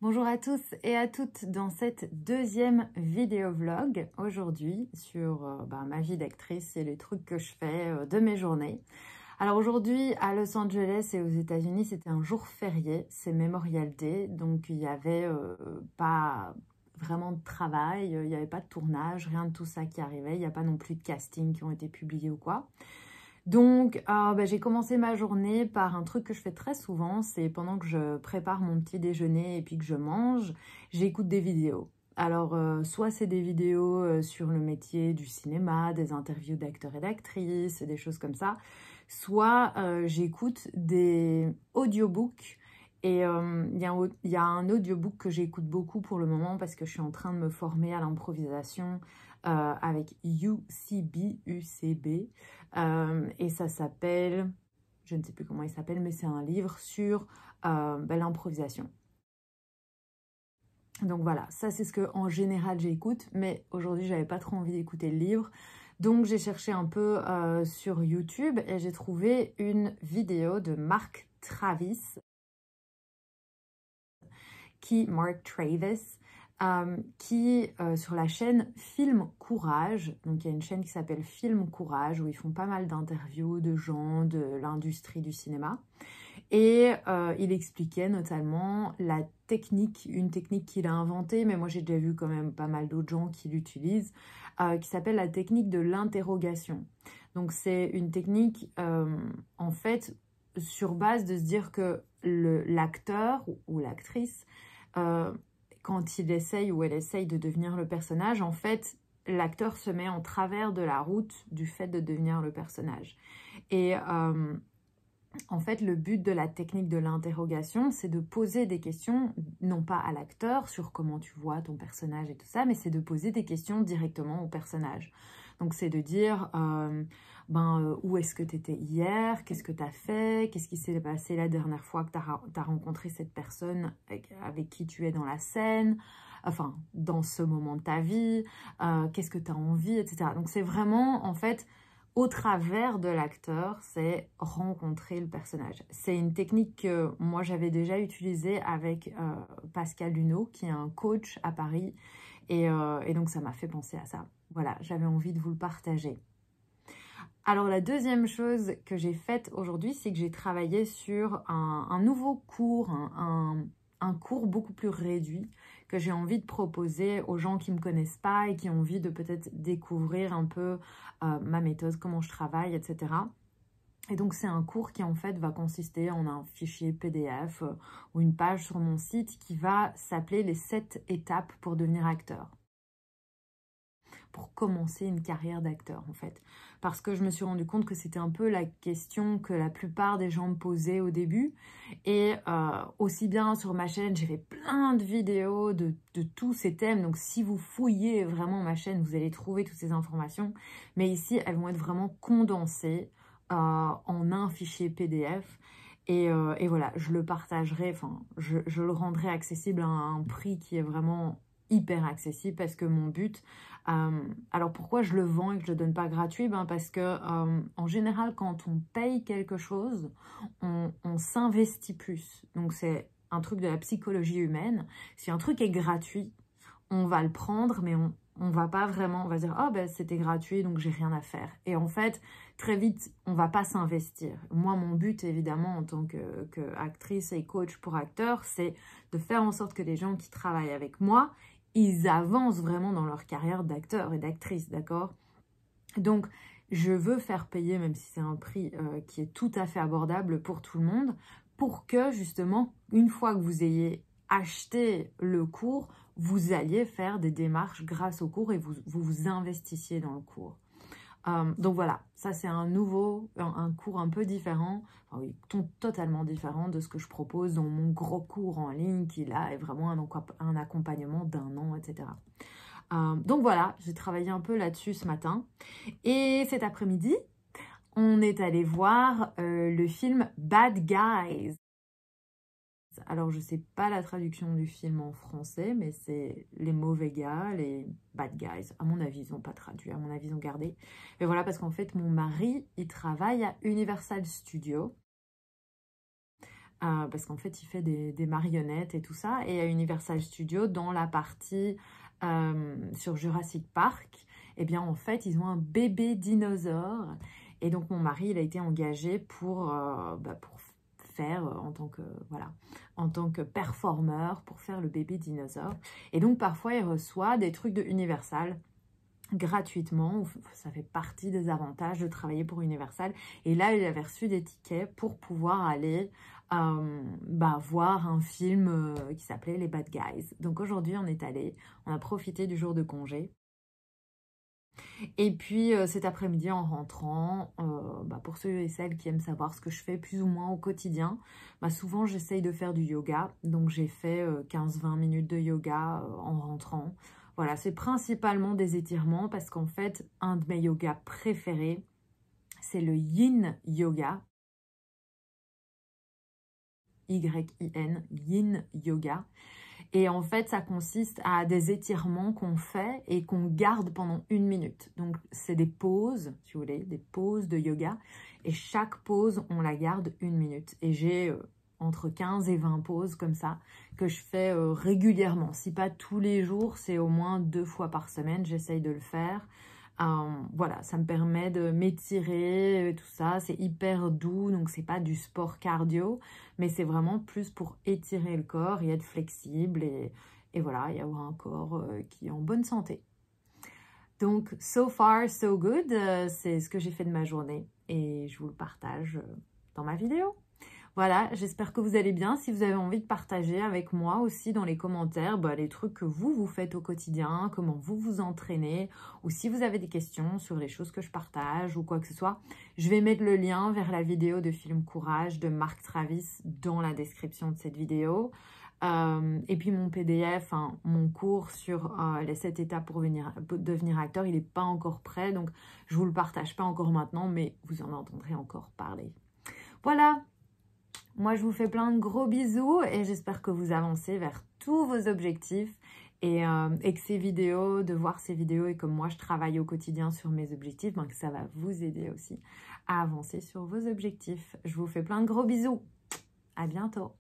Bonjour à tous et à toutes dans cette deuxième vidéo vlog aujourd'hui sur ma vie d'actrice et les trucs que je fais de mes journées. Alors aujourd'hui à Los Angeles et aux États-Unis c'était un jour férié, c'est Memorial Day, donc il n'y avait pas vraiment de travail, il n'y avait pas de tournage, rien de tout ça qui arrivait, il n'y a pas non plus de casting qui ont été publiés ou quoi. Donc, j'ai commencé ma journée par un truc que je fais très souvent, c'est pendant que je prépare mon petit déjeuner et puis que je mange, j'écoute des vidéos. Alors, soit c'est des vidéos sur le métier du cinéma, des interviews d'acteurs et d'actrices, des choses comme ça, soit j'écoute des audiobooks. Et il y a un audiobook que j'écoute beaucoup pour le moment parce que je suis en train de me former à l'improvisation avec UCB, et ça s'appelle, je ne sais plus comment il s'appelle, mais c'est un livre sur l'improvisation. Donc voilà, ça c'est ce que en général j'écoute, mais aujourd'hui j'avais pas trop envie d'écouter le livre. Donc j'ai cherché un peu sur YouTube et j'ai trouvé une vidéo de Mark Travis, Mark Travis, qui sur la chaîne Film Courage, donc il y a une chaîne qui s'appelle Film Courage où ils font pas mal d'interviews de gens de l'industrie du cinéma et il expliquait notamment la technique, une technique qu'il a inventée, mais moi j'ai déjà vu quand même pas mal d'autres gens qui l'utilisent, qui s'appelle la technique de l'interrogation. Donc c'est une technique en fait sur base de se dire que l'acteur ou l'actrice quand il essaye ou elle essaye de devenir le personnage, en fait, l'acteur se met en travers de la route du fait de devenir le personnage. Et en fait, le but de la technique de l'interrogation, c'est de poser des questions, non pas à l'acteur sur comment tu vois ton personnage et tout ça, mais c'est de poser des questions directement au personnage. Donc, c'est de dire, où est-ce que tu étais hier? Qu'est-ce que tu as fait? Qu'est-ce qui s'est passé la dernière fois que tu as rencontré cette personne avec qui tu es dans la scène? Enfin, dans ce moment de ta vie, qu'est-ce que tu as envie, etc. Donc, c'est vraiment, en fait, au travers de l'acteur, c'est rencontrer le personnage. C'est une technique que moi, j'avais déjà utilisée avec Pascal Luneau, qui est un coach à Paris. Et donc, ça m'a fait penser à ça. Voilà, j'avais envie de vous le partager. Alors, la deuxième chose que j'ai faite aujourd'hui, c'est que j'ai travaillé sur un nouveau cours, un cours beaucoup plus réduit que j'ai envie de proposer aux gens qui ne me connaissent pas et qui ont envie de peut-être découvrir un peu ma méthode, comment je travaille, etc. Et donc, c'est un cours qui, en fait, va consister en un fichier PDF ou une page sur mon site qui va s'appeler les 7 étapes pour devenir acteur. Pour commencer une carrière d'acteur, en fait. Parce que je me suis rendu compte que c'était un peu la question que la plupart des gens me posaient au début. Et aussi bien sur ma chaîne, j'ai fait plein de vidéos de tous ces thèmes. Donc, si vous fouillez vraiment ma chaîne, vous allez trouver toutes ces informations. Mais ici, elles vont être vraiment condensées en un fichier PDF. Et voilà, je le partagerai, enfin, je le rendrai accessible à un prix qui est vraiment hyper accessible parce que mon but, alors pourquoi je le vends et que je le donne pas gratuit? Parce que en général quand on paye quelque chose, on s'investit plus. Donc c'est un truc de la psychologie humaine. Si un truc est gratuit, on va le prendre, mais on va pas vraiment, on va dire, oh ben c'était gratuit, donc j'ai rien à faire. Et en fait, très vite, on va pas s'investir. Moi, mon but, évidemment, en tant que actrice et coach pour acteurs, c'est de faire en sorte que les gens qui travaillent avec moi, ils avancent vraiment dans leur carrière d'acteur et d'actrice, d'accord? Donc, je veux faire payer, même si c'est un prix qui est tout à fait abordable pour tout le monde, pour que, justement, une fois que vous ayez acheté le cours, vous alliez faire des démarches grâce au cours et vous investissiez dans le cours. Donc voilà, ça c'est un cours un peu différent, enfin oui, totalement différent de ce que je propose dans mon gros cours en ligne qui là est vraiment un accompagnement d'un an, etc. Donc voilà, j'ai travaillé un peu là-dessus ce matin. Et cet après-midi, on est allé voir le film Bad Guys. Alors, je ne sais pas la traduction du film en français, mais c'est les mauvais gars, les bad guys. À mon avis, ils n'ont pas traduit, à mon avis, ils ont gardé. Mais voilà, parce qu'en fait, mon mari, il travaille à Universal Studios. parce qu'en fait, il fait des marionnettes et tout ça. Et à Universal Studios, dans la partie sur Jurassic Park, eh bien, en fait, ils ont un bébé dinosaure. Et donc, mon mari, il a été engagé pour faire en tant que performeur, pour faire le bébé dinosaure. Et donc, parfois, il reçoit des trucs de Universal gratuitement. Ça fait partie des avantages de travailler pour Universal. Et là, il avait reçu des tickets pour pouvoir aller voir un film qui s'appelait Les Bad Guys. Donc aujourd'hui, on est allé, on a profité du jour de congé. Et puis cet après-midi, en rentrant, pour ceux et celles qui aiment savoir ce que je fais plus ou moins au quotidien, souvent j'essaye de faire du yoga. Donc j'ai fait 15-20 minutes de yoga en rentrant. Voilà, c'est principalement des étirements parce qu'en fait, un de mes yogas préférés, c'est le Yin Yoga. Y-I-N, Yin Yoga. Et en fait, ça consiste à des étirements qu'on fait et qu'on garde pendant 1 minute. Donc, c'est des pauses, si vous voulez, des pauses de yoga. Et chaque pause, on la garde 1 minute. Et j'ai entre 15 et 20 pauses comme ça que je fais régulièrement. Si pas tous les jours, c'est au moins 2 fois par semaine. J'essaye de le faire. Voilà, ça me permet de m'étirer, tout ça. C'est hyper doux, donc c'est pas du sport cardio, mais c'est vraiment plus pour étirer le corps et être flexible et voilà, et avoir un corps qui est en bonne santé. Donc, so far, so good, c'est ce que j'ai fait de ma journée et je vous le partage dans ma vidéo. Voilà, j'espère que vous allez bien. Si vous avez envie de partager avec moi aussi dans les commentaires les trucs que vous faites au quotidien, comment vous vous entraînez, ou si vous avez des questions sur les choses que je partage ou quoi que ce soit, je vais mettre le lien vers la vidéo de Film Courage de Mark Travis dans la description de cette vidéo. Et puis mon PDF, mon cours sur les 7 étapes pour devenir acteur, il n'est pas encore prêt, donc je ne vous le partage pas encore maintenant, mais vous en entendrez encore parler. Voilà! Moi, je vous fais plein de gros bisous et j'espère que vous avancez vers tous vos objectifs et que ces vidéos, de voir ces vidéos et comme moi, je travaille au quotidien sur mes objectifs, que ça va vous aider aussi à avancer sur vos objectifs. Je vous fais plein de gros bisous. À bientôt.